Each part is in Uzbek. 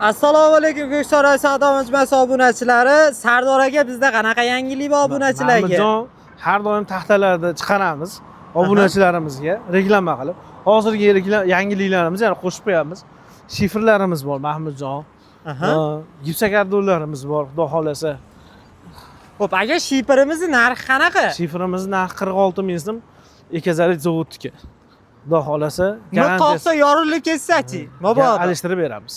Assalomu alaykum Ko'ksaroy savdo majmuasi obunachilari. Sardor aka, bizda qanaqa yangilik bor obunachilarga? Mahmudjon, har doim taxtalarda chiqaramiz obunachilarimizga reklama qilib. Hozirgi yangiliklarimiz yana qo'shib qo'yamiz. Shifrlarimiz bor Mahmudjon. Gipsakardonlarimiz bor, xudo xolasa. Xo'p, aka, shifrimizni narxi qanaqa? Shifrimiz narxi 46 ming so'm. Ekazalik zavodniki. Xudo xolasa, garantiyasi yorilib ketsa-chi, mabodo alishtirib beramiz.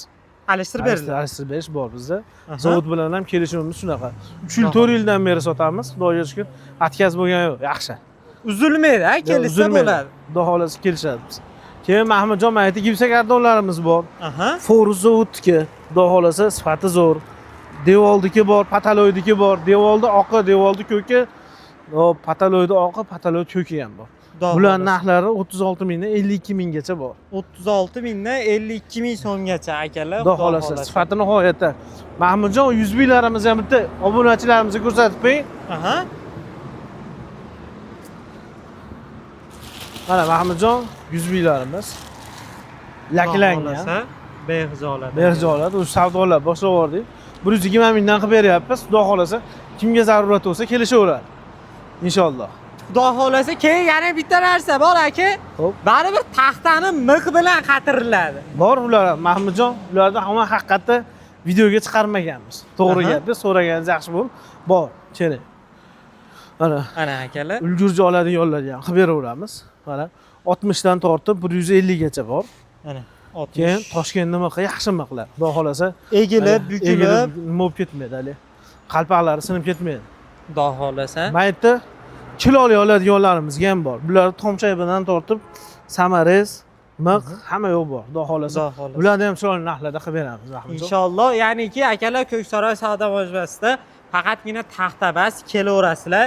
Alishtirib beriladi. Alishtirib berish bor bizda. Zavod bilan ham kelishuvimiz shunaqa. 3 yil, 4 yildan beri sotamiz. Xudoga shukr, atkaz bo'lgani yo'q, yaxshi. Uzilmaydi, kelishsa bo'ladi. Xudo xolasa kelishadi biz. Keyin Mahmudjon mayli gipsakardonlarimiz bor. Forus zavodniki. Xudo xolasa sifati zo'r. Devoldiki bor, pataloydiki bor. Devolda oqi, devolda ko'ki, pataloyda oqi, pataloyda ko'ki ham bor. Bular narxlari 36 mingdan 52 minggacha bor. 36 mingdan 52 ming so'mgacha akalar. Xudo xolasa sifati nihoyatda. Mahmudjon, 100 minglarimizni ham bitta obunachilarimizga ko'rsatib qo'ying. Mana Mahmudjon, 100 minglarimiz. Laklangan. Behijolat. Behijolat, o'sha savdolar boshlavordik. 120 mingdan qilib beryapmiz. Xudo xolasa, kimga zarurat bo'lsa kelishaveradi. Inshaalloh. Xudo xolasa, keyin yana bitta narsa bor aka. Baribir taxtani miq bilan qatiriladi. Bor ular Mahmudjon, ularni hamma haqiqatda videoga chiqarmaganmiz. To'g'ri gapni so'raganingiz yaxshi bo'ldi. Bor, keling. Mana akalar. Ulgurji oladiganlarga ham qilib beraveramiz. Mana 60 dan tortib 150 gacha bor. Mana 60. Keyin Toshkentda miqi yaxshi miqlar. Xudo xolasa, egilib, bukilib, nima bo'lib ketmaydi hali. Qalpaqlari sinib ketmaydi. Xudo xolasa. Maytda kiloli oladiganlarimizga ham bor. Bular tomchaybidan tortib samarez, miq hamma yo'q bor. Xudo xolasa. Bularni ham chiroyli narxlarda qilib beramiz. Inshaalloh, ya'niki akalar Ko'ksaroy savdo majmuasida faqatgina taxta bas kelaverasizlar.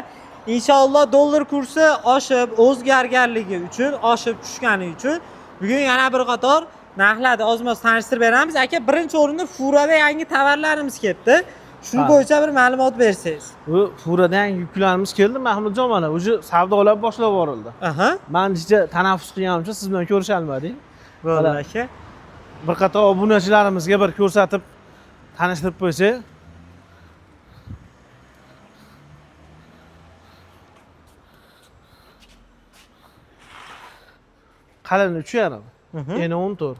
Inshaalloh dollar kursi oshib, o'zgarganligi uchun, oshib tushgani uchun bugun yana bir qator narxlarni ozmoz tanishtirib beramiz. Aka, birinchi o'rinda Furada yangi tovarlarimiz kelibdi. Shuni bo'yicha bir ma'lumot bersangiz. Bu Furada yangi yuklarimiz keldi. Mahmudjon, mana o'sha savdolar boshlab yuborildi. Men ichida tanaffus qilganim uchun siz bilan ko'risha olmadik. Bo'ldi aka. Bir qator obunachilarimizga bir ko'rsatib tanishtirib qo'ysak. Qalini 3,5, eni 14,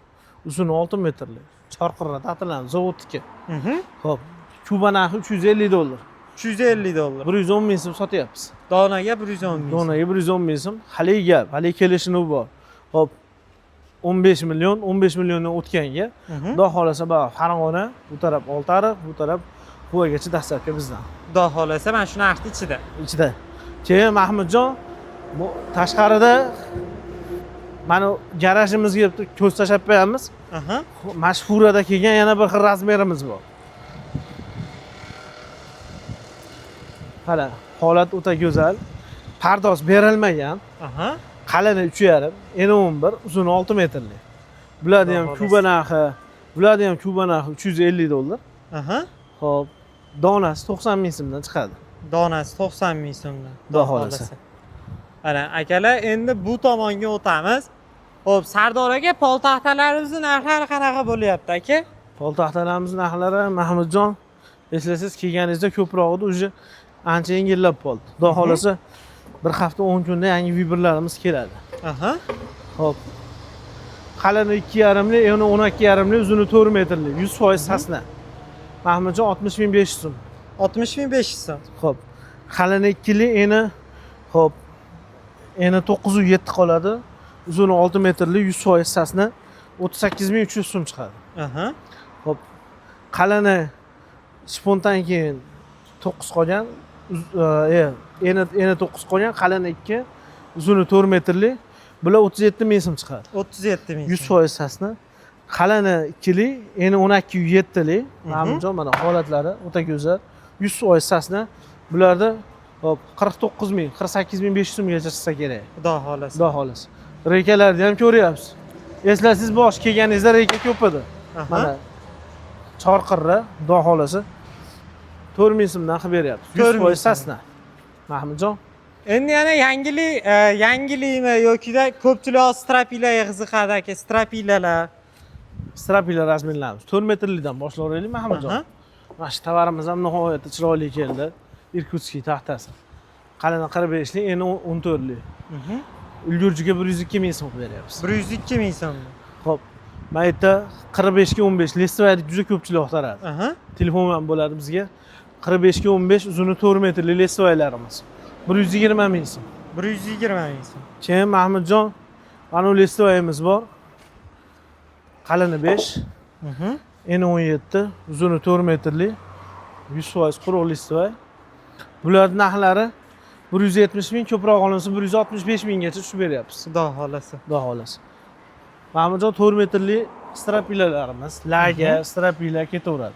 uzuni 6 metrli. Chorqirra tatiladi, zavodniki. Xo'p. Kuba narxi $350. 350 dollar. 110 ming so'm sotyapmiz. Donaga 110 ming. Donaga 110 ming so'm. Hali gap, hali kelishini bor. Hop. 15 milliondan o'tganga. Xudo xolasa, Farg'ona, bu taraf Oltiariq, bu taraf Quvaga dastlabki bizdan. Xudo xolasa, mana shu narxni ichida. Ichida. Keyin Mahmudjon, bu tashqarida mana garajimizga ko'z tashab qo'yamiz. Mashhurada kelgan yana bir xil razmerimiz bor. Hala, holat o'ta go'zal. Pardoz berilmagan. Qalini 3,5, eni 11, uzuni 6 metrli. Bularni ham Kuba narxi, $350. Xo'p, donasi 90 ming so'mdan chiqadi. Donasi 90 ming so'mdan. Xudo xolasa. Mana akalar, endi bu tomonga o'tamiz. Xo'p, Sardor aka, poltaxtalarimizning narxlari qanaqa bo'lyapti aka? Poltaxtalarimiz narxlari Mahmudjon, eslasiz kelganingizda ko'proq edi, o'sha ancha yengillab qoldi. Xudo xolasa, bir hafta 10 kunda yangi vibrlarimiz keladi. Xo'p. Qalini 2,5li, eni 12,5li, uzuni 4 metrli, 100% sasna. Mahmudjon 60,500 so'm. 60,500 so'm. Xo'p. Qalini 2li, eni xo'p. Eni 9,7 qoladi. Uzuni 6 metrli, 100% sasna, 38,300 so'm chiqadi. Xo'p. Qalini spontan keyin 9 qolgan, eni 9 qolgan, qalini 2, uzuni 4 metrli, bular 37 ming so'm chiqadi. 37 ming. 100% sasna. Qalini 2li, eni 12,7li. Mahmudjon, mana holatlari o'ta go'zal. 100% sasna. Bularda hop 49 ming, 48 ming 500 so'mgacha chiqsa kerak. Xudo xolasa. Xudo xolasa. Rekalarni ham ko'ryapsiz. Eslasiz, bosh kelganingizda reka ko'p edi. Mana Chorqirra, Xudo xolasa 4 ming so'mdan qilib beryapti. 100% sasna. Mahmudjon. Endi yana yangilikmi yoki-da ko'pchilik strapilaga qiziqadi aka, strapilalar. Strapilar razmerlarimiz 4 metrlikdan boshlayveraylik Mahmudjon. Aha. Mana shu tovarimiz ham nihoyatda chiroyli keldi. Irkutskiy taxtasi. Qalini 45 lik, eni 14 lik. Ulgurjiga 102 ming so'm beryapmiz. 102 ming so'm. Xo'p. Mana bu yerda 45 ga 15 listoylik juda ko'pchilik yoqtiradi. Aha. Telefon ham bo'ladi bizga. 45 ga 15 uzuni 4 metrli listoylarimiz. 120 ming so'm. 120 ming so'm. Keyin Mahmudjon, mana bu listoyimiz bor. Qalini 5, eni 17, uzuni 4 metrli, 100% quruq listoy. Bularning narxlari 170 ming, ko'proq olinsa 165 minggacha tushib beryapmiz. Xudo xolasa. Xudo xolasa. Mahmudjon 4 metrli strapilalarimiz, laga, strapila ketaveradi.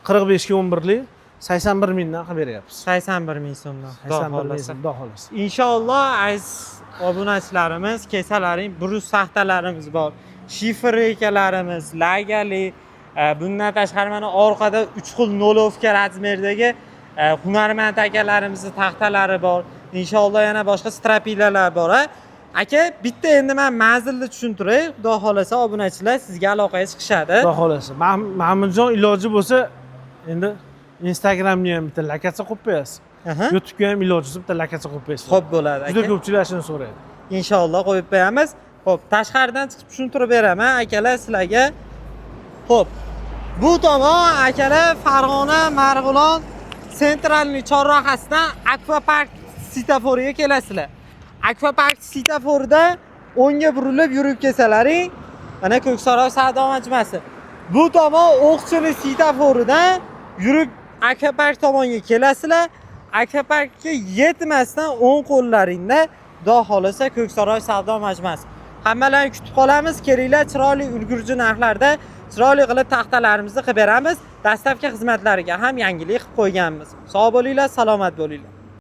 45 ga 11 lik 81 mingdan qilib beryapmiz. 81 ming so'mdan. 81 ming so'm, xudo xolasa. Inshaalloh aziz obunachilarimiz, kesalaring brus saxtalarimiz bor. Shifr rekalarimiz, lagali, bundan tashqari mana orqada 3 xil nolovka razmerdagi hunarmand akalarimizning taxtalari bor. Inshaalloh yana boshqa strapilalar bor. Aka, bitta endi men manzilni tushuntiray. Xudo xolasa obunachilar sizga aloqaga chiqishadi. Xudo xolasa. Mahmudjon iloji bo'lsa, endi Instagramga ham bitta lokatsiya qo'yib qo'yasiz. YouTube'ga ham iloji bo'lsa bitta lokatsiya qo'yib qo'yasiz. Xo'p bo'ladi aka. Juda ko'pchilik shuni so'raydi. Inshaalloh qo'yib qo'yamiz. Xo'p, tashqaridan chiqib tushuntirib beraman akalar sizlarga. Xo'p. Bu tomon akalar Farg'ona, Marg'ilon sentralniy chorrahasidan Akvapark sitaforiga kelasizlar. Akvapark sitaforida o'ngga burilib yurib kelsalaring, mana Ko'ksaroy savdo majmuasi. Bu tomon O'qchilik sitaforidan yurib Akvapark tomonga kelasizlar. Akvaparkka yetmasdan o'ng qo'llaringda Xudo xolasa Ko'ksaroy savdo majmuasi. Hammalarni kutib qolamiz. Kelinglar, chiroyli ulgurji narxlarda chiroyli qilib taxtalarimizni qilib beramiz. Dastavka xizmatlariga ham yangilik qilib qo'yganmiz. Sog' bo'linglar, salomat bo'linglar.